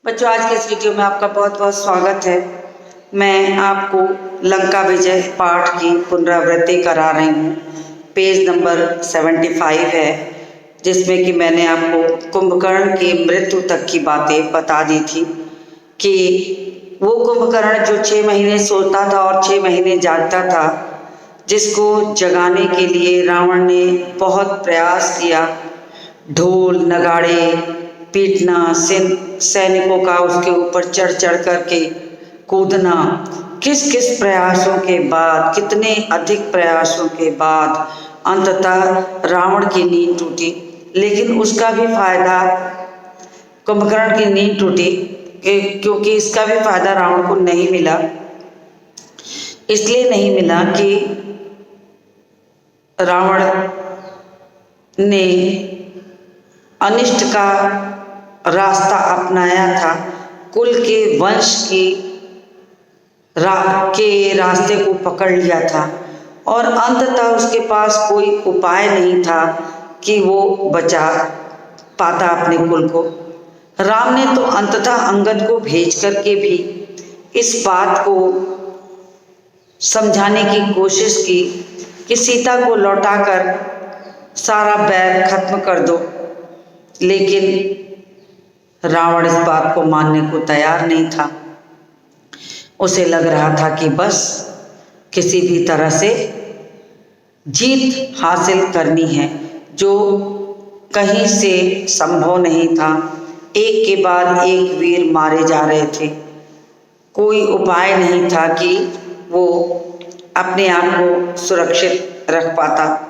बच्चों, आज के इस वीडियो में आपका बहुत बहुत स्वागत है। मैं आपको लंका विजय पाठ की पुनरावृत्ति करा रही हूँ। पेज नंबर 75 है, जिसमें कि मैंने आपको कुंभकर्ण की मृत्यु तक की बातें बता दी थी कि वो कुंभकर्ण जो 6 महीने सोता था और 6 महीने जागता था, जिसको जगाने के लिए रावण ने बहुत प्रयास किया। ढोल नगाड़े पीटना, सैनिकों का उसके ऊपर चढ़ चढ़ करके कूदना, किस किस प्रयासों के बाद, कितने अधिक प्रयासों के बाद अंततः रावण की नींद टूटी। लेकिन उसका भी फायदा, कुंभकर्ण की नींद टूटी क्योंकि इसका भी फायदा रावण को नहीं मिला। इसलिए नहीं मिला कि रावण ने अनिष्ट का रास्ता अपनाया था, कुल के वंश के रास्ते को पकड़ लिया था और अंततः उसके पास कोई उपाय नहीं था कि वो बचा पाता अपने कुल को। राम ने तो अंततः अंगद को भेज करके भी इस बात को समझाने की कोशिश की कि सीता को लौटाकर सारा बैर खत्म कर दो, लेकिन रावण इस बात को मानने को तैयार नहीं था। उसे लग रहा था कि बस किसी भी तरह से जीत हासिल करनी है, जो कहीं से संभव नहीं था। एक के बाद एक वीर मारे जा रहे थे, कोई उपाय नहीं था कि वो अपने आप को सुरक्षित रख पाता।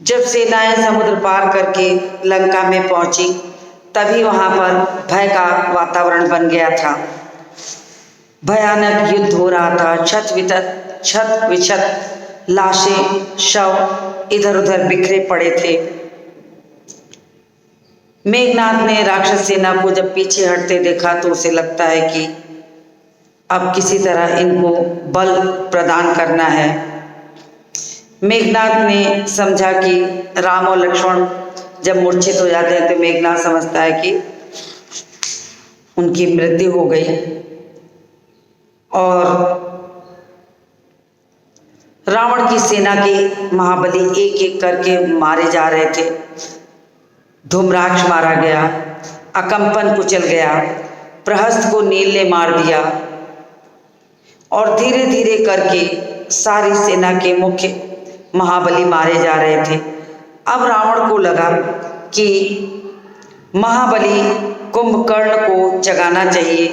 जब सेनाएं समुद्र पार करके लंका में पहुंची, तभी वहां पर भय का वातावरण बन गया था। भयानक युद्ध हो रहा था। छत विछत लाशें, शव इधर उधर बिखरे पड़े थे। मेघनाथ ने राक्षस सेना को जब पीछे हटते देखा तो उसे लगता है कि अब किसी तरह इनको बल प्रदान करना है। मेघनाथ ने समझा कि राम और लक्ष्मण जब मूर्छित हो जाते हैं तो मेघनाथ समझता है कि उनकी मृत्यु हो गई और रावण की सेना के महाबली एक एक करके मारे जा रहे थे। धूम्राक्ष मारा गया, अकंपन कुचल गया, प्रहस्त को नील ने मार दिया और धीरे धीरे करके सारी सेना के मुख्य महाबली मारे जा रहे थे। अब रावण को लगा कि महाबली कुंभकर्ण को जगाना चाहिए।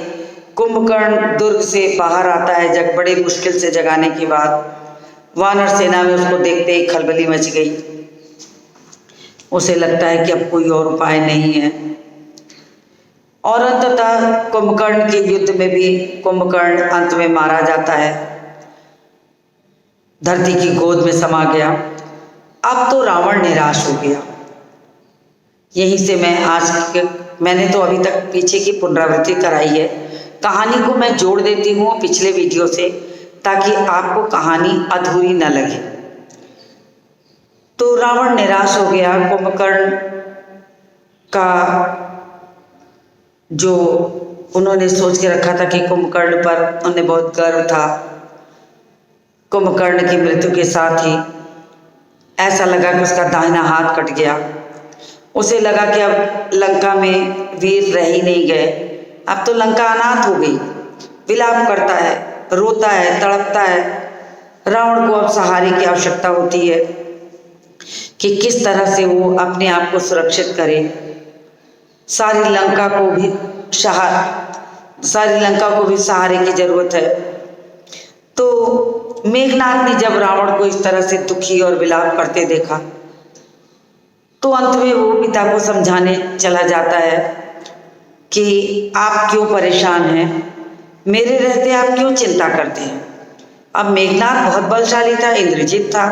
कुंभकर्ण दुर्ग से बाहर आता है जब बड़ी मुश्किल से जगाने के बाद। वानर सेना में उसको देखते ही खलबली मच गई। उसे लगता है कि अब कोई और उपाय नहीं है और अंततः कुंभकर्ण के युद्ध में भी कुंभकर्ण अंत में मारा जाता है, धरती की गोद में समा गया। अब तो रावण निराश हो गया। यहीं से मैंने तो अभी तक पीछे की पुनरावृत्ति कराई है। कहानी को मैं जोड़ देती हूँ पिछले वीडियो से, ताकि आपको कहानी अधूरी न लगे। तो रावण निराश हो गया। कुंभकर्ण का जो उन्होंने सोच के रखा था कि कुंभकर्ण पर उन्हें बहुत गर्व था, कुंभकर्ण की मृत्यु के साथ ही ऐसा लगा कि उसका दाहिना हाथ कट गया। उसे लगा कि अब लंका में वीर रह ही नहीं गए, अब तो लंका अनाथ हो गई। विलाप करता है, रोता है, तड़पता है। रावण को अब सहारे की आवश्यकता होती है कि किस तरह से वो अपने आप को सुरक्षित करे। सारी लंका को भी सहारे की जरूरत है। तो मेघनाथ ने जब रावण को इस तरह से दुखी और विलाप करते देखा तो अंत में वो पिता को समझाने चला जाता है कि आप क्यों परेशान हैं, मेरे रहते आप क्यों चिंता करते हैं। अब मेघनाथ बहुत बलशाली था, इंद्रजीत था।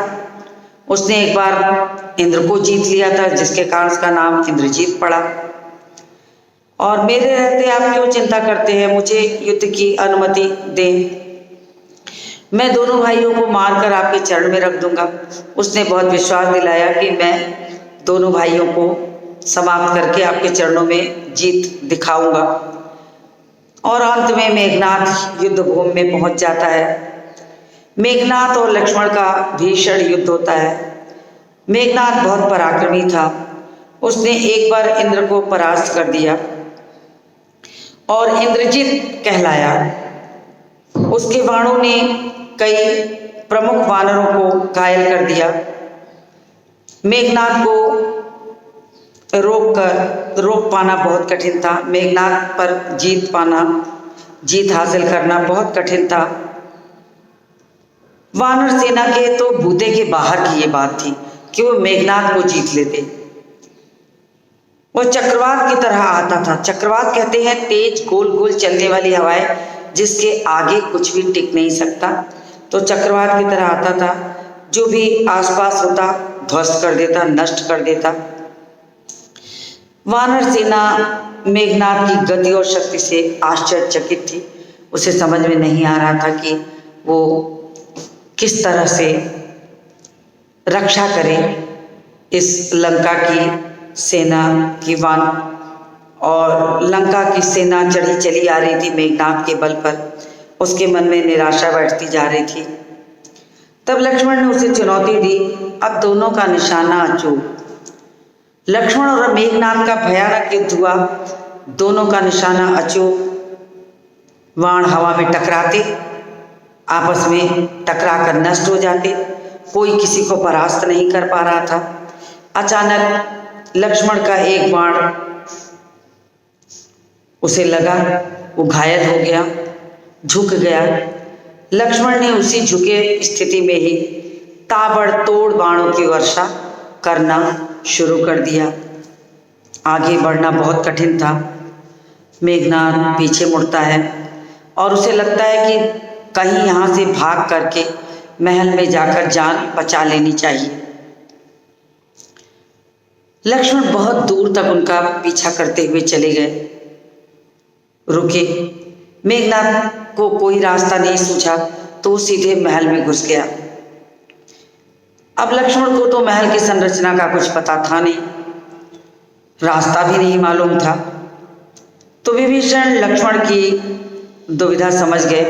उसने एक बार इंद्र को जीत लिया था, जिसके कारण उसका नाम इंद्रजीत पड़ा। और मेरे रहते आप क्यों चिंता करते हैं, मुझे युद्ध की अनुमति दें, मैं दोनों भाइयों को मारकर आपके चरण में रख दूंगा। उसने बहुत विश्वास दिलाया कि मैं दोनों भाइयों को समाप्त करके आपके चरणों में जीत दिखाऊंगा। और अंत में मेघनाद युद्ध भूमि में पहुंच जाता है। मेघनाद और लक्ष्मण का भीषण युद्ध होता है। मेघनाद बहुत पराक्रमी था। उसने एक बार इंद्र को परास्त कर दिया और इंद्रजित कहलाया। उसके बाणों ने कई प्रमुख वानरों को घायल कर दिया। मेघनाद को रोक पाना बहुत कठिन था। मेघनाद पर जीत हासिल करना बहुत कठिन था। वानर सेना के तो बूते के बाहर की ये बात थी कि वो मेघनाद को जीत लेते। वो चक्रवात की तरह आता था। चक्रवात कहते हैं तेज गोल गोल चलने वाली हवाएं जिसके आगे कुछ भी टिक नहीं सकता। तो चक्रवात की तरह आता था, जो भी आसपास होता ध्वस्त कर देता, नष्ट कर देता। वानर सेना मेघनाद की गति और शक्ति से आश्चर्यचकित थी। उसे समझ में नहीं आ रहा था कि वो किस तरह से रक्षा करे इस लंका की सेना की। और लंका की सेना चढ़ी चली आ रही थी मेघनाद के बल पर। उसके मन में निराशा बैठती जा रही थी। तब लक्ष्मण ने उसे चुनौती दी। अब दोनों का निशाना अचूक। लक्ष्मण और मेघनाद का भयानक युद्ध हुआ। दोनों का निशाना अचूक। बाण हवा में टकराते, आपस में टकरा कर नष्ट हो जाते। कोई किसी को परास्त नहीं कर पा रहा था। अचानक लक्ष्मण का एक बाण उसे लगा, वो घायल हो गया, झुक गया। लक्ष्मण ने उसी झुके स्थिति में ही ताबड़तोड़ बाणों की वर्षा करना शुरू कर दिया। आगे बढ़ना बहुत कठिन था। मेघनाद पीछे मुड़ता है और उसे लगता है कि कहीं यहाँ से भाग करके महल में जाकर जान बचा लेनी चाहिए। लक्ष्मण बहुत दूर तक उनका पीछा करते हुए चले गए, रुके। मेघनाद को कोई रास्ता नहीं सूझा तो वो सीधे महल में घुस गया। अब लक्ष्मण को तो महल की संरचना का कुछ पता था नहीं, रास्ता भी नहीं मालूम था। तो विभीषण लक्ष्मण की दुविधा समझ गए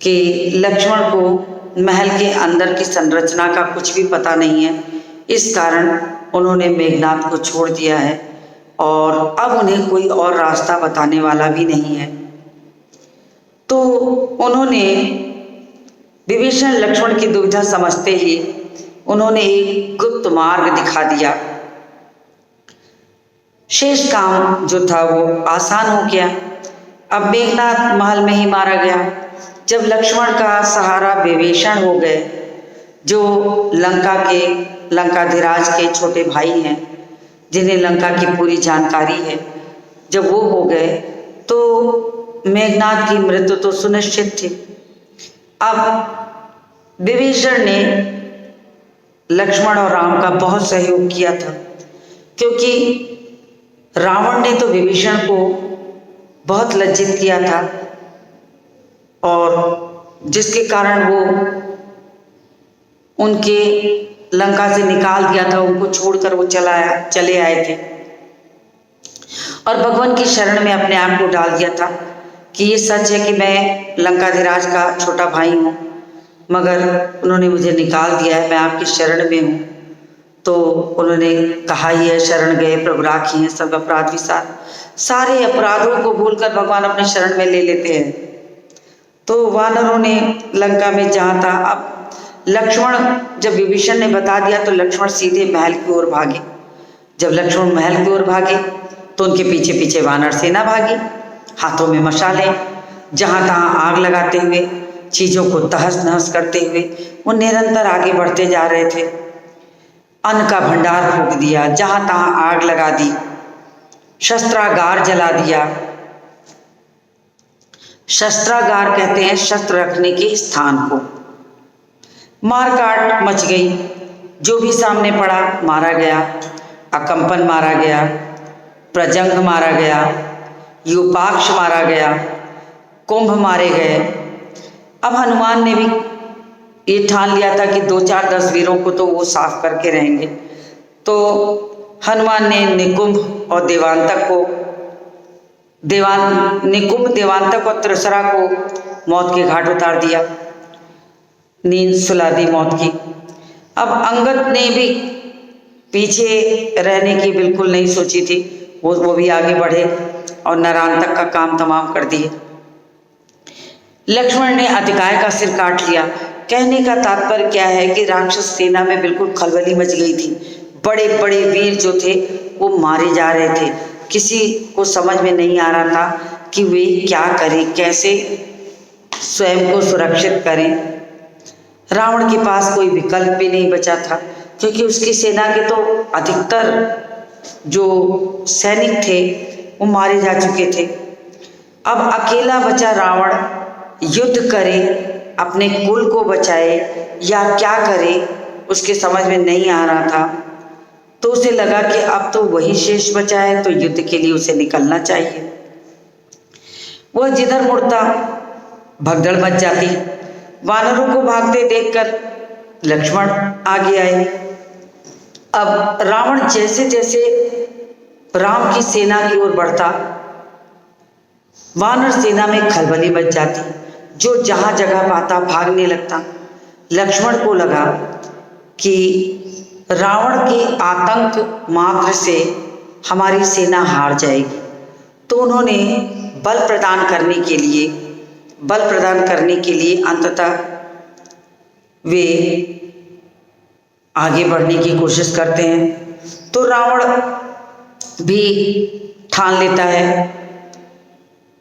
कि लक्ष्मण को महल के अंदर की संरचना का कुछ भी पता नहीं है। इस कारण उन्होंने मेघनाद को छोड़ दिया है और अब उन्हें कोई और रास्ता बताने वाला भी नहीं है। तो उन्होंने विभीषण लक्ष्मण की दुविधा समझते ही उन्होंने एक गुप्त मार्ग दिखा दिया। शेष काम जो था वो आसान हो गया। अब मेघनाद महल में ही मारा गया। जब लक्ष्मण का सहारा विभीषण हो गए, जो लंकाधिराज के छोटे भाई हैं, जिन्हें लंका की पूरी जानकारी है, जब वो हो गए तो मेघनाद की मृत्यु तो सुनिश्चित थी। अब विभीषण ने लक्ष्मण और राम का बहुत सहयोग किया था, क्योंकि रावण ने तो विभीषण को बहुत लज्जित किया था और जिसके कारण वो उनके लंका से निकाल दिया था, उनको छोड़कर वो चले आए थे और भगवान की शरण में अपने आप को डाल दिया था कि ये सच है कि मैं लंकाधिराज का छोटा भाई हूँ, मगर उन्होंने मुझे निकाल दिया है, मैं आपकी शरण में हूँ। तो उन्होंने कहा ही है, शरण गए प्रभु राखी हैं सब अपराध विसार। सारे अपराधों को भूलकर भगवान अपने शरण में ले लेते हैं। तो वानरों ने लंका में जहाँ था, अब लक्ष्मण, जब विभीषण ने बता दिया तो लक्ष्मण सीधे महल की ओर भागे। जब लक्ष्मण महल की ओर भागे तो उनके पीछे पीछे वानर सेना भागी, हाथों में मशालें, जहाँ तहाँ आग लगाते हुए, चीज़ों को तहस नहस करते हुए वो निरंतर आगे बढ़ते जा रहे थे। अन्न का भंडार फूंक दिया, जहाँ तहाँ आग लगा दी, शस्त्रागार जला दिया। शस्त्रागार कहते हैं शस्त्र रखने के स्थान को। मारकाट मच गई, जो भी सामने पड़ा मारा गया। अकंपन मारा गया, प्रजंग मारा गया, युपाक्ष मारा गया, कुंभ मारे गए। अब हनुमान ने भी ये ठान लिया था कि 2-4-10 वीरों को तो वो साफ करके रहेंगे। तो हनुमान ने निकुंभ और देवांतक और त्रिसरा को मौत के घाट उतार दिया, नींद सुला दी मौत की। अब अंगद ने भी पीछे रहने की बिल्कुल नहीं सोची थी, वो भी आगे बढ़े और नरांतक का काम तमाम कर दिए। लक्ष्मण ने अतिकाय का सिर काट लिया। कहने का तात्पर्य क्या है कि राक्षस सेना में बिल्कुल खलबली मच गई थी। बड़े बड़े वीर जो थे वो मारे जा रहे थे। किसी को समझ में नहीं आ रहा था कि वे क्या करें, कैसे स्वयं को सुरक्षित करें। रावण के पास कोई विकल्प भी नहीं बचा था, क्योंकि उसकी सेना के तो अधिकतर जो सैनिक थे वो मारे जा चुके थे। अब अकेला बचा रावण युद्ध करे, अपने कुल को बचाए या क्या करे, उसके समझ में नहीं आ रहा था। तो उसे लगा कि अब तो वही शेष बचा है, तो युद्ध के लिए उसे निकलना चाहिए। वह जिधर मुड़ता भगदड़ मच जाती। वानरों को भागते देखकर लक्ष्मण आगे आए। अब रावण जैसे जैसे राम की सेना की ओर बढ़ता, वानर सेना में खलबली मच जाती। जो जहां जगह पाता भागने लगता। लक्ष्मण को लगा कि रावण के आतंक मात्र से हमारी सेना हार जाएगी, तो उन्होंने बल प्रदान करने के लिए अंततः वे आगे बढ़ने की कोशिश करते हैं। तो रावण भी ठान लेता है।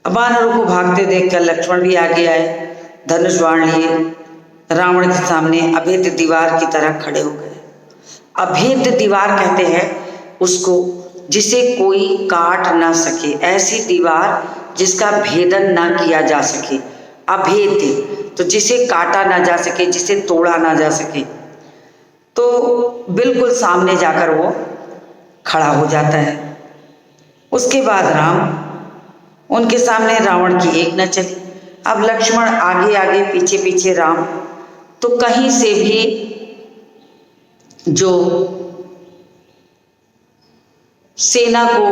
वानरों को भागते देखकर लक्ष्मण भी आगे आए, धनुष बाण लिए रावण के सामने अभेद्य दीवार की तरह खड़े हो गए। अभेद्य दीवार कहते हैं उसको जिसे कोई काट ना सके, ऐसी दीवार जिसका भेदन ना किया जा सके। अभेद्य तो जिसे काटा ना जा सके, जिसे तोड़ा ना जा सके। तो बिल्कुल सामने जाकर वो खड़ा हो जाता है। उसके बाद राम, उनके सामने रावण की एक न चली। अब लक्ष्मण आगे आगे पीछे पीछे राम। तो कहीं से भी जो सेना को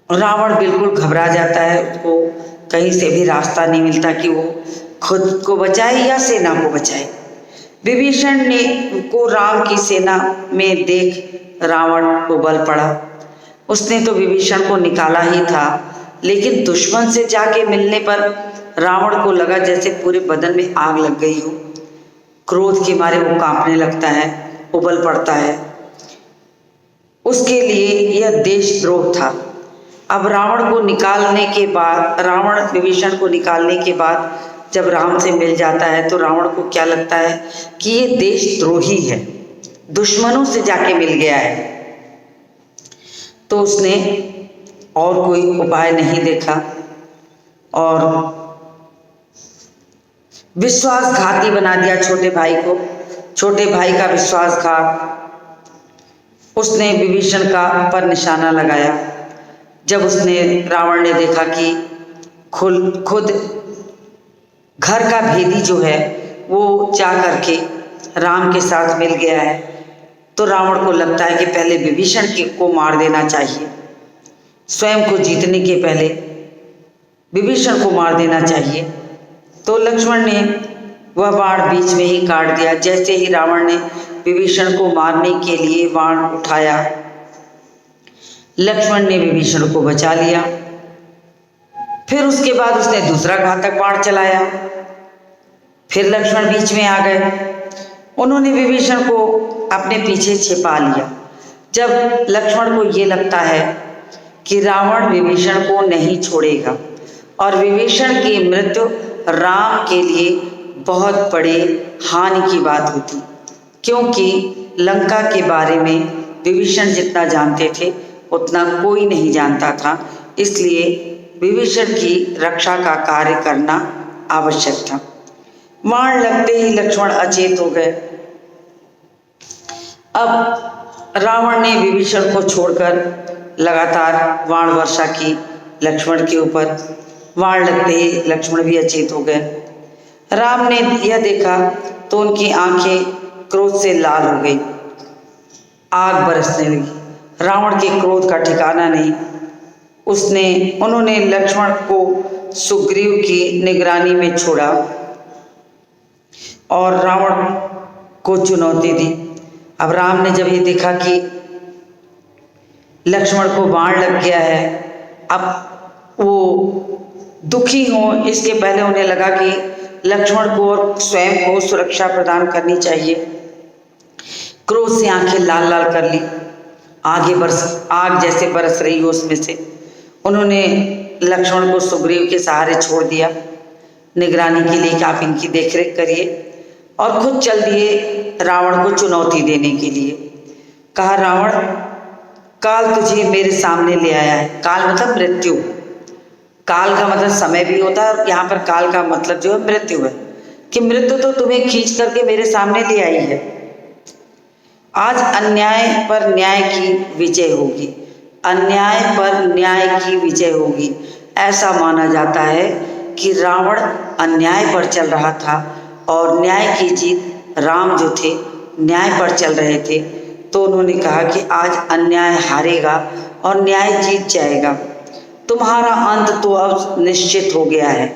रावण बिल्कुल घबरा जाता है। उसको कहीं से भी रास्ता नहीं मिलता कि वो खुद को बचाए या सेना को बचाए। विभीषण ने को राम की सेना में देख रावण को बल पड़ा। उसने तो विभीषण को निकाला ही था, लेकिन दुश्मन से जाके मिलने पर रावण को लगा जैसे पूरे बदन में आग लग गई हो। क्रोध के मारे वो कांपने लगता है, उबल पड़ता है। उसके लिए यह देशद्रोह था। अब रावण विभीषण को निकालने के बाद जब राम से मिल जाता है तो रावण को क्या लगता है कि ये देशद्रोही है, दुश्मनों से जाके मिल गया है। तो उसने और कोई उपाय नहीं देखा और विश्वासघाती बना दिया छोटे भाई को। छोटे भाई का विश्वासघात, उसने विभीषण का पर निशाना लगाया। जब रावण ने देखा कि खुद घर का भेदी जो है वो जा करके राम के साथ मिल गया है, तो रावण को लगता है कि पहले विभीषण को मार देना चाहिए। स्वयं को जीतने के पहले विभीषण को मार देना चाहिए। तो लक्ष्मण ने वह बाण बीच में ही काट दिया। जैसे ही रावण ने विभीषण को मारने के लिए बाण उठाया, लक्ष्मण ने विभीषण को बचा लिया। फिर उसके बाद उसने दूसरा घातक बाण चलाया। फिर लक्ष्मण बीच में आ गए। उन्होंने विभीषण को अपने पीछे छिपा लिया। जब लक्ष्मण को ये लगता है कि रावण विभीषण को नहीं छोड़ेगा और विभीषण की मृत्यु राम के लिए बहुत बड़े हानि की बात होती, क्योंकि लंका के बारे में विभीषण जितना जानते थे उतना कोई नहीं जानता था। इसलिए विभीषण की रक्षा का कार्य करना आवश्यक था। बाण लगते ही लक्ष्मण अचेत हो गए। अब रावण ने विभीषण को छोड़कर लगातार बाण वर्षा की लक्ष्मण के ऊपर। बाण लगते ही लक्ष्मण भी अचेत हो गए। राम ने यह देखा तो उनकी आंखें क्रोध से लाल हो गई। आग बरसने लगी। रावण के क्रोध का ठिकाना नहीं। उन्होंने लक्ष्मण को सुग्रीव की निगरानी में छोड़ा और रावण को चुनौती दी। अब राम ने जब ये देखा कि लक्ष्मण को बाण लग गया है, अब वो दुखी हों इसके पहले उन्हें लगा कि लक्ष्मण को और स्वयं को सुरक्षा प्रदान करनी चाहिए। क्रोध से आंखें लाल लाल कर ली, आग जैसे बरस रही हो उसमें से। उन्होंने लक्ष्मण को सुग्रीव के सहारे छोड़ दिया निगरानी के लिए कि आप इनकी देखरेख करिए, और खुद चल दिए रावण को चुनौती देने के लिए। कहा, रावण, काल तुझे मेरे सामने ले आया है। काल मतलब मृत्यु। काल का मतलब समय भी होता है और यहाँ पर काल का मतलब जो है मृत्यु है, कि मृत्यु तो तुम्हें खींच करके मेरे सामने ले आई है। आज अन्याय पर न्याय की विजय होगी, अन्याय पर न्याय की विजय होगी। ऐसा माना जाता है कि रावण अन्याय पर चल रहा था और न्याय की जीत राम जो थे न्याय पर चल रहे थे। तो उन्होंने कहा कि आज अन्याय हारेगा और न्याय जीत जाएगा, तुम्हारा अंत तो अब निश्चित हो गया है।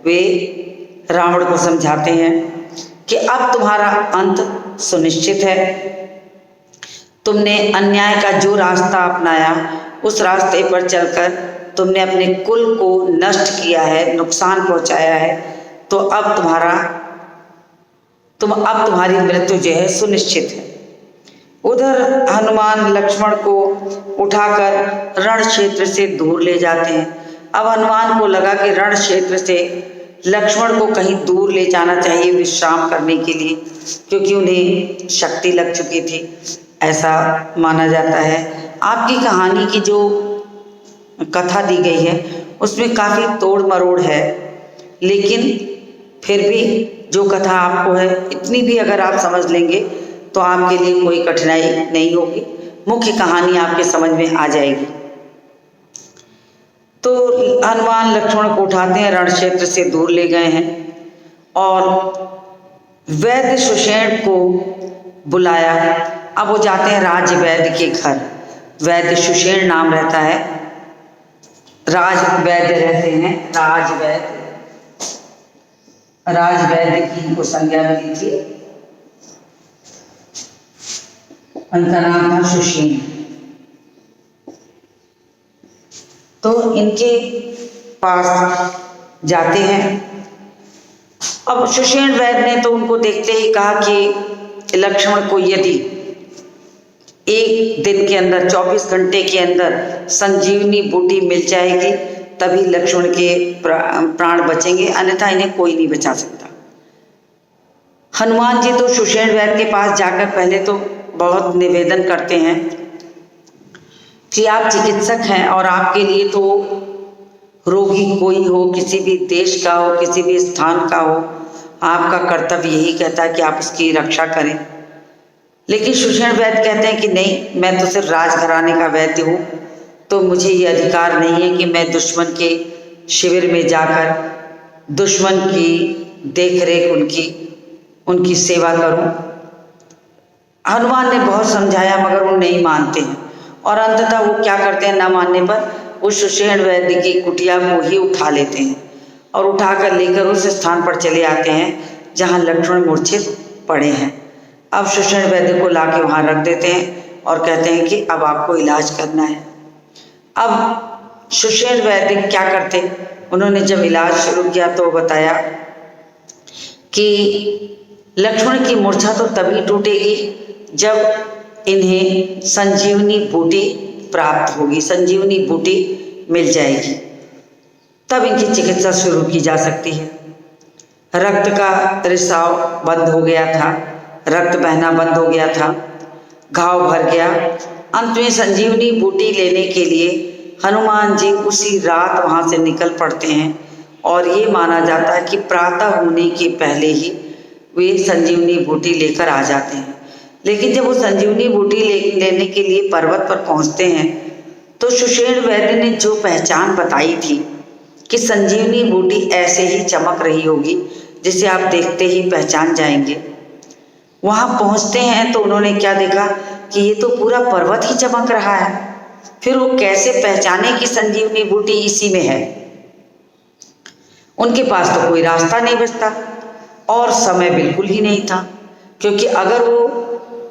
वे रावण को समझाते हैं कि अब तुम्हारा अंत सुनिश्चित है। तुमने अन्याय का जो रास्ता अपनाया उस रास्ते पर चलकर तुमने अपने कुल को नष्ट किया है, नुकसान पहुंचाया है, तो अब तुम्हारी मृत्यु जो है सुनिश्चित है। उधर हनुमान लक्ष्मण को उठाकर रण क्षेत्र से दूर ले जाते हैं। अब हनुमान को लगा कि रण क्षेत्र से लक्ष्मण को कहीं दूर ले जाना चाहिए विश्राम करने के लिए, क्योंकि उन्हें शक्ति लग चुकी थी, ऐसा माना जाता है। आपकी कहानी की जो कथा दी गई है उसमें काफ़ी तोड़ मरोड़ है, लेकिन फिर भी जो कथा आपको है इतनी भी अगर आप समझ लेंगे तो आपके लिए कोई कठिनाई नहीं होगी, मुख्य कहानी आपके समझ में आ जाएगी। तो हनुमान लक्ष्मण को उठाते हैं, रण क्षेत्र से दूर ले गए हैं और वैद्य सुषेण को बुलाया। अब वो जाते हैं राज वैद्य के घर। वैद्य सुषेण नाम रहता है, राज वैद्य रहते हैं। राज वैद्य की इनको संज्ञा मिली थी, उनका नाम था सुषेण। तो इनके पास जाते हैं। अब सुषेण वैद्य ने तो उनको देखते ही कहा कि लक्ष्मण को यदि एक दिन के अंदर 24 घंटे के अंदर संजीवनी बूटी मिल जाएगी तभी लक्ष्मण के प्राण बचेंगे, अन्यथा इन्हें कोई नहीं बचा सकता। हनुमान जी तो सुषेण वैद्य के पास जाकर पहले तो बहुत निवेदन करते हैं कि आप चिकित्सक हैं और आपके लिए तो रोगी कोई हो, किसी भी देश का हो, किसी भी स्थान का हो, आपका कर्तव्य यही कहता है कि आप उसकी रक्षा करें। लेकिन सुषेण वैद्य कहते हैं कि नहीं, मैं तो सिर्फ राजघराने का वैद्य हूँ, तो मुझे ये अधिकार नहीं है कि मैं दुश्मन के शिविर में जाकर दुश्मन की देखरेख उनकी सेवा करूँ। हनुमान ने बहुत समझाया मगर वो नहीं मानते हैं और अंततः वो क्या करते हैं, न मानने पर वो सुषेण वैद्य की कुटिया को ही उठा लेते हैं और उठाकर लेकर उस स्थान पर चले आते हैं जहाँ लक्ष्मण मूर्छित पड़े हैं। अब सुषेण वैद्य को लाके वहाँ रख देते हैं और कहते हैं कि अब आपको इलाज करना है। अब सुषेण वैद्य क्या करते, उन्होंने जब इलाज शुरू किया तो बताया कि लक्ष्मण की मूर्छा तो तभी टूटेगी जब इन्हें संजीवनी बूटी प्राप्त होगी, संजीवनी बूटी मिल जाएगी, तब इनकी चिकित्सा शुरू की जा सकती है। रक्त का रिसाव बंद हो गया था, रक्त बहना बंद हो गया था, घाव भर गया। अंत में संजीवनी बूटी लेने के लिए हनुमान जी उसी रात वहाँ से निकल पड़ते हैं और ये माना जाता है कि प्रातः होने के पहले ही वे संजीवनी बूटी लेकर आ जाते हैं। लेकिन जब वो संजीवनी बूटी लेने के लिए पर्वत पर पहुँचते हैं तो सुषेण वैद्य ने जो पहचान बताई थी कि संजीवनी बूटी ऐसे ही चमक रही होगी जिसे आप देखते ही पहचान जाएंगे। वहाँ पहुँचते हैं तो उन्होंने क्या देखा कि ये तो पूरा पर्वत ही चमक रहा है, फिर वो कैसे पहचाने कि संजीवनी बूटी इसी में है। उनके पास तो कोई रास्ता नहीं बचता और समय बिल्कुल ही नहीं था, क्योंकि अगर वो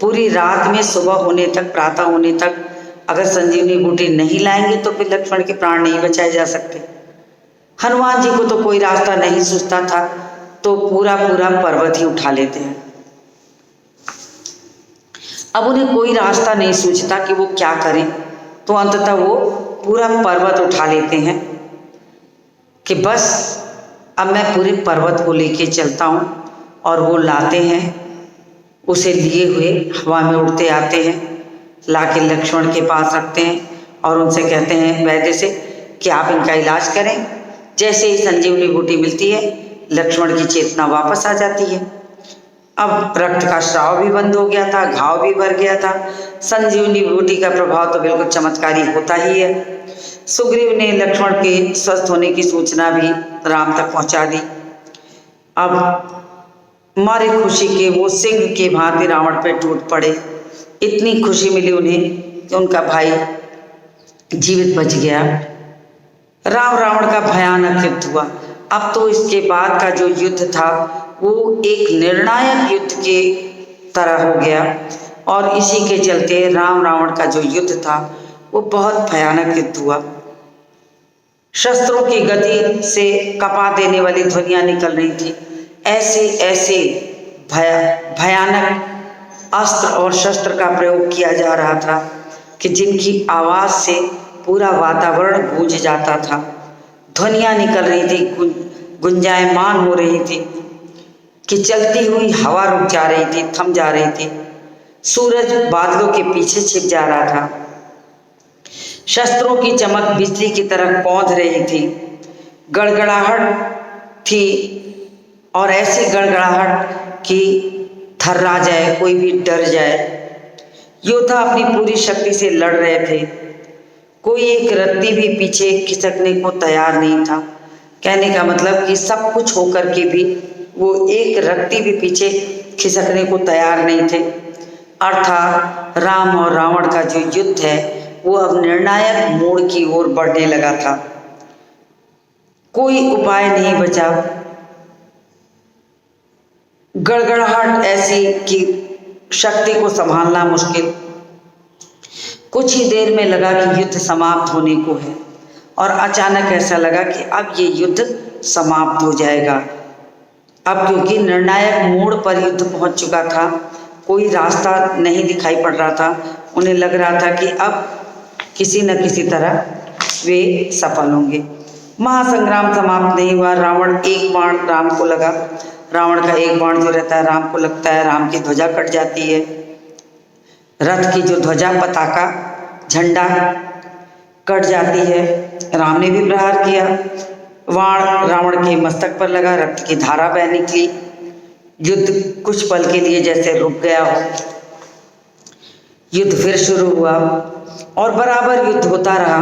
पूरी रात में सुबह होने तक, प्रातः होने तक अगर संजीवनी बूटी नहीं लाएंगे तो फिर लक्ष्मण के प्राण नहीं बचाए जा सकते। हनुमान जी को तो कोई रास्ता नहीं सूझता था, तो पूरा पूरा पर्वत ही उठा लेते हैं। अब उन्हें कोई रास्ता नहीं सूझता कि वो क्या करें, तो अंततः वो पूरा पर्वत उठा लेते हैं कि बस अब मैं पूरे पर्वत को लेके चलता हूँ। और वो लाते हैं, उसे लिए हुए हवा में उड़ते आते हैं, लाके लक्ष्मण के पास रखते हैं और उनसे कहते हैं वैद्य से कि आप इनका इलाज करें। जैसे ही संजीवनी बूटी मिलती है, लक्ष्मण की चेतना वापस आ जाती है। अब रक्त का स्राव भी बंद हो गया था, घाव भी भर गया था। संजीवनी बूटी का प्रभाव तो बिल्कुल चमत्कारी होता ही है। सुग्रीव ने लक्ष्मण के स्वस्थ होने की सूचना भी राम तक पहुंचा दी। अब मारे खुशी के वो सिंह के भांति रावण पे टूट पड़े। इतनी खुशी मिली उन्हें कि उनका भाई जीवित बच गया। राम रावण का भयानक युद्ध हुआ। अब तो इसके बाद का जो युद्ध था वो एक निर्णायक युद्ध के तरह हो गया, और इसी के चलते राम रावण का जो युद्ध था वो बहुत भयानक युद्ध हुआ। शस्त्रों की गति से कपा देने वाली ध्वनियां निकल रही थी। ऐसे ऐसे भयानक अस्त्र और शस्त्र का प्रयोग किया जा रहा था कि जिनकी आवाज से पूरा वातावरण गूंज जाता था। ध्वनियां निकल रही थी, गुंजायमान हो रही थी कि चलती हुई हवा रुक जा रही थी, थम जा रही थी। सूरज बादलों के पीछे छिप जा रहा था। शस्त्रों की चमक बिजली की तरह कौंध रही थी। गड़गड़ाहट थी, और ऐसी गड़गड़ाहट कि थर्रा जाए, कोई भी डर जाए। योद्धा अपनी पूरी शक्ति से लड़ रहे थे। कोई एक रत्ती भी पीछे खिसकने को तैयार नहीं था। कहने का मतलब कि सब कुछ होकर के भी वो एक रत्ती भी पीछे खिसकने को तैयार नहीं थे। अर्थात राम और रावण का जो युद्ध है वो अब निर्णायक मोड़ की ओर बढ़ने लगा था। कोई उपाय नहीं बचा। गड़गड़ाहट ऐसी कि शक्ति को संभालना मुश्किल। कुछ ही देर में लगा कि युद्ध समाप्त होने को है, और अचानक ऐसा लगा कि अब ये युद्ध समाप्त हो जाएगा। अब क्योंकि निर्णायक मोड़ पर युद्ध पहुंच चुका था, कोई रास्ता नहीं दिखाई पड़ रहा था। उन्हें लग रहा था कि अब किसी न किसी तरह वे सफल होंगे। महासंग्राम समाप्त नहीं हुआ। रावण एक बाण राम को लगा। रावण का एक बाण जो रहता है राम को लगता है, राम की ध्वजा कट जाती है। रथ की जो ध्वजा, पताका, झंडा कट जाती है। राम ने भी प्रहार किया। बाण रावण के मस्तक पर लगा, रक्त की धारा बह निकली। युद्ध कुछ पल के लिए जैसे रुक गया हो। युद्ध फिर शुरू हुआ और बराबर युद्ध होता रहा।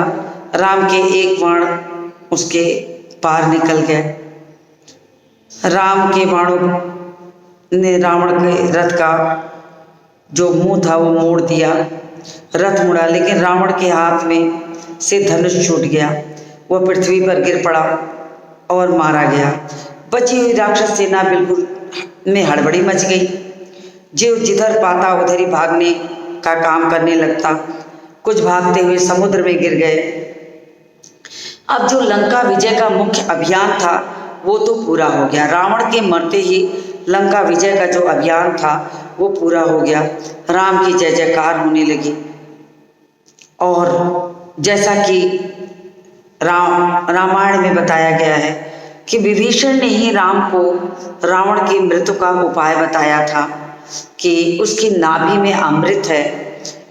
राम के एक बाण उसके पार निकल गए। राम के बाणों ने रावण के रथ का जो मुंह था वो मोड़ दिया। रथ मुड़ा, लेकिन रावण के हाथ में से धनुष छूट गया। वह पृथ्वी पर गिर पड़ा और मारा गया। बची हुई राक्षस सेना बिल्कुल में हड़बड़ी मच गई। जो जिधर पाता उधर ही भागने का काम करने लगता। कुछ भागते हुए समुद्र में गिर गए। अब जो लंका विजय का मुख्य अभियान था वो तो पूरा हो गया। रावण के मरते ही लंका विजय का जो अभियान था वो पूरा हो गया। राम की जय जयकार होने लगी। और जैसा कि रामायण में बताया गया है कि विभीषण ने ही राम को रावण की मृत्यु का उपाय बताया था कि उसकी नाभि में अमृत है।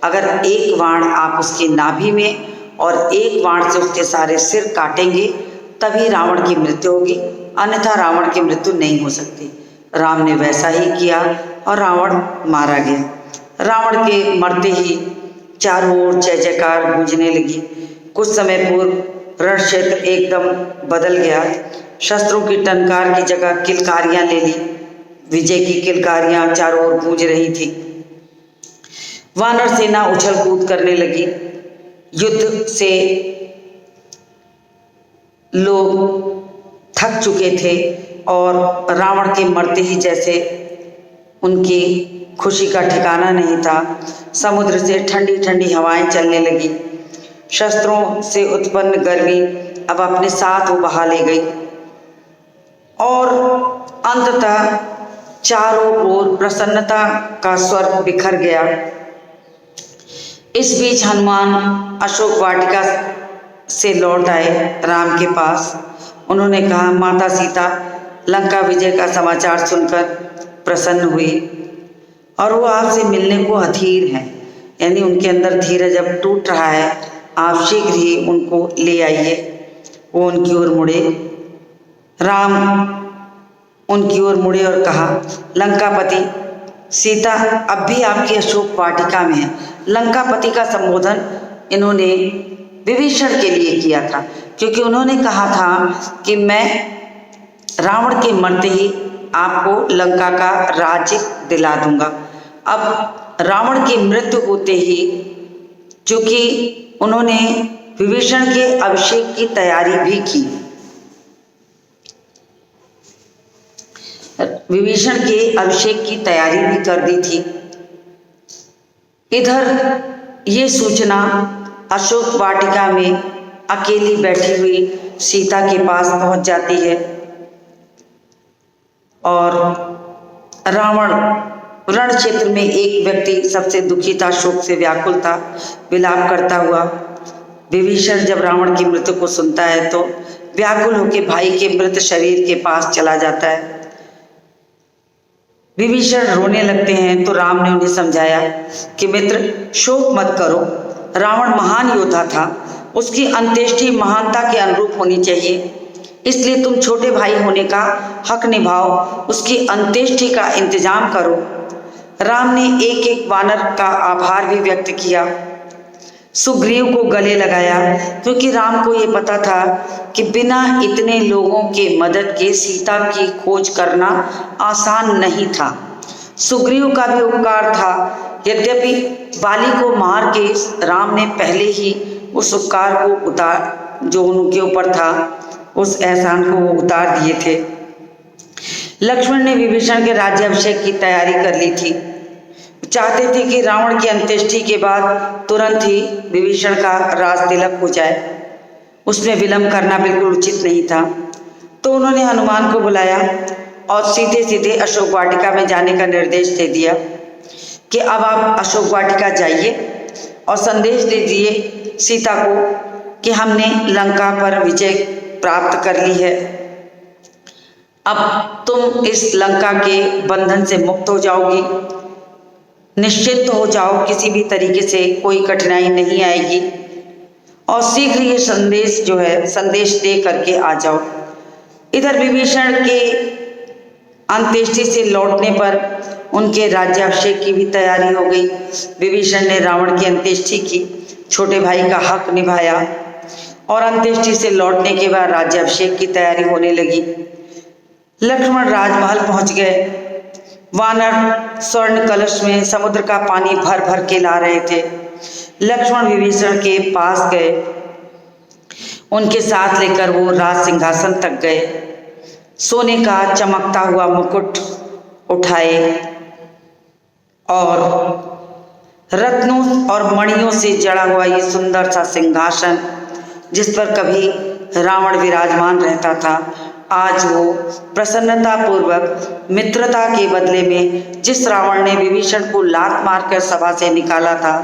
अगर एक बाण आप उसकी नाभि में और एक बाण से उसके सारे सिर काटेंगे तभी रावण की मृत्यु होगी, अन्यथा रावण की मृत्यु नहीं हो सकती। राम ने वैसा ही किया और रावण मारा गया। रावण के मरते ही चारों ओर जय जयकार गूंजने लगी। कुछ समय पूर्व रण क्षेत्र एकदम बदल गया। शस्त्रों की टंकार की जगह किलकारियां ले ली। विजय की किलकारियां चारों ओर गूंज रही थी। वानर सेना उछल कूद करने लगी। युद्ध से लोग थक चुके थे और रावण के मरते ही जैसे उनकी खुशी का ठिकाना नहीं था। समुद्र से ठंडी ठंडी हवाएं चलने लगी। शस्त्रों से उत्पन्न गर्मी अब अपने साथ वो बहा ले गई और अंततः चारों ओर प्रसन्नता का स्वर्ग बिखर गया। इस बीच हनुमान अशोक वाटिका से लौट आए राम के पास। उन्होंने कहा, माता सीता लंका विजय का समाचार सुनकर प्रसन्न हुई और वो आपसे मिलने को अधीर हैं, यानी उनके अंदर धीरज अब टूट रहा है। आप शीघ्र ही उनको ले आइए। वो उनकी ओर मुड़े। राम उनकी ओर मुड़े और कहा, लंकापति सीता अब भी आपकी अशोक वाटिका में है। लंकापति का संबोधन इन्होंने विभीषण के लिए किया था, क्योंकि उन्होंने कहा था कि मैं रावण के मरते ही आपको लंका का राज्य दिला दूंगा। अब रावण की मृत्यु होते ही, चूंकि उन्होंने विभीषण के अभिषेक की तैयारी भी की, विभीषण के अभिषेक की तैयारी भी कर दी थी, इधर ये सूचना अशोक वाटिका में अकेली बैठी हुई सीता के पास पहुंच जाती है और रावण रण क्षेत्र में एक व्यक्ति सबसे दुखी था, शोक से व्याकुल था, विलाप करता हुआ। विभीषण जब रावण की मृत्यु को सुनता है तो व्याकुल होकर भाई के मृत शरीर के पास चला जाता है। विभीषण रोने लगते हैं तो राम ने उन्हें समझाया कि मित्र, शोक मत करो। रावण महान योद्धा था, उसकी अंत्येष्टि महानता के अनुरूप होनी चाहिए, इसलिए तुम छोटे भाई होने का हक निभाओ, उसकी अंत्येष्टि का इंतजाम करो। राम ने एक एक वानर का आभार भी व्यक्त किया, सुग्रीव को गले लगाया, क्योंकि राम को ये पता था कि बिना इतने लोगों के मदद के सीता की खोज करना आसान नहीं था। सुग्रीव का भी उपकार था, यद्यपि बाली को मार के राम ने पहले ही उस उपकार को जो उनके ऊपर था, उस एहसान को वो उतार दिए थे। लक्ष्मण ने विभीषण के राज्याभिषेक की तैयारी कर ली थी, चाहते थे कि रावण की अंत्येष्टि के बाद तुरंत ही विभीषण का राज तिलक हो जाए। उसमें विलंब करना बिल्कुल उचित नहीं था। तो उन्होंने हनुमान को बुलाया और सीधे सीधे अशोक वाटिका में जाने का निर्देश दे दिया कि अब आप अशोक वाटिका जाइए और संदेश दे दिए सीता को कि हमने लंका पर विजय प्राप्त कर ली है। अब तुम इस लंका के बंधन से मुक्त हो जाओगी, निश्चित हो जाओ, किसी भी तरीके से कोई कठिनाई नहीं आएगी और शीघ्र ये संदेश दे करके आ जाओ। इधर विभीषण के अंत्येष्टि से लौटने पर उनके राज्याभिषेक की भी तैयारी हो गई। विभीषण ने रावण की अंत्येष्टि की, छोटे भाई का हक निभाया और अंत्येष्टि से लौटने के बाद राज्याभिषेक की तैयारी होने लगी। लक्ष्मण राजमहल पहुंच गए। वानर स्वर्ण कलश में समुद्र का पानी भर भर के ला रहे थे। लक्ष्मण विभीषण के पास गए, उनके साथ लेकर वो राज सिंहासन तक गए। सोने का चमकता हुआ मुकुट उठाए और रत्नों और मणियों से जड़ा हुआ ये सुंदर सा सिंहासन, जिस पर कभी रावण विराजमान रहता था, आज वो प्रसन्नता पूर्वक मित्रता के बदले में जिस रावण ने विभीषण को लात मारकर सभा से निकाला था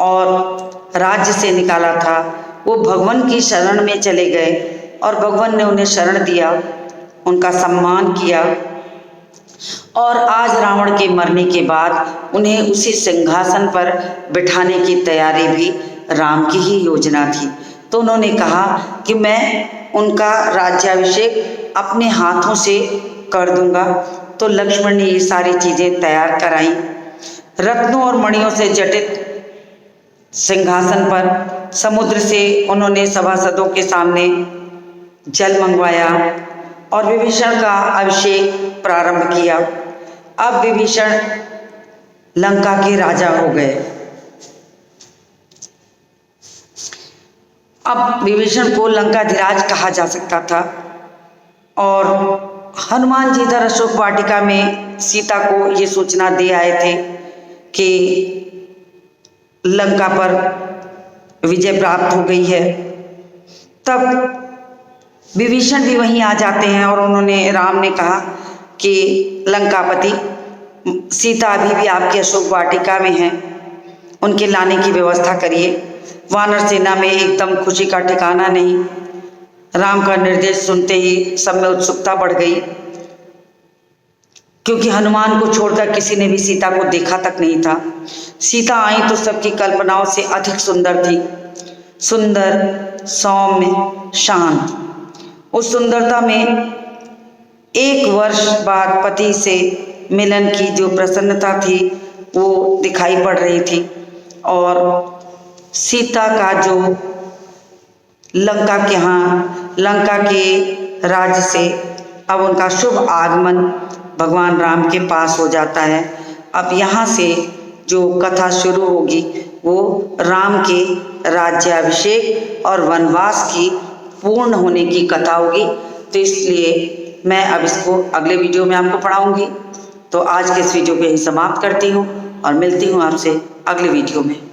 और राज्य से निकाला था, वो भगवान की शरण में चले गए और भगवान ने उन्हें शरण दिया, उनका सम्मान किया और आज रावण के मरने के बाद उन्हें उसी सिंहासन पर बिठाने की तैयारी भी राम की ही योजना थी। तो उन्होंने कहा कि मैं उनका राज्याभिषेक अपने हाथों से कर दूंगा। तो लक्ष्मण ने ये सारी चीज़ें तैयार कराई। रत्नों और मणियों से जटित सिंहासन पर समुद्र से उन्होंने सभासदों के सामने जल मंगवाया और विभीषण का अभिषेक प्रारंभ किया। अब विभीषण लंका के राजा हो गए। अब विभीषण को लंकाधिराज कहा जा सकता था और हनुमान जी इधर अशोक वाटिका में सीता को ये सूचना दे आए थे कि लंका पर विजय प्राप्त हो गई है। तब विभीषण भी वहीं आ जाते हैं और उन्होंने, राम ने कहा कि लंकापति सीता अभी भी आपकी अशोक वाटिका में है, उनके लाने की व्यवस्था करिए। वानर सेना में एकदम खुशी का ठिकाना नहीं। राम का निर्देश सुनते ही सब में उत्सुकता बढ़ गई, क्योंकि हनुमान को छोड़कर किसी ने भी सीता को देखा तक नहीं था। सीता आई तो सबकी कल्पनाओं से अधिक सुंदर थी, सुंदर, सौम्य, शांत। उस सुंदरता में 1 वर्ष बाद पति से मिलन की जो प्रसन्नता थी वो दिखाई पड़ रही थी और सीता का जो लंका के राज्य से अब उनका शुभ आगमन भगवान राम के पास हो जाता है। अब यहाँ से जो कथा शुरू होगी वो राम के राज्याभिषेक और वनवास की पूर्ण होने की कथा होगी। तो इसलिए मैं अब इसको अगले वीडियो में आपको पढ़ाऊंगी। तो आज के इस वीडियो को यही समाप्त करती हूँ और मिलती हूँ आपसे अगले वीडियो में।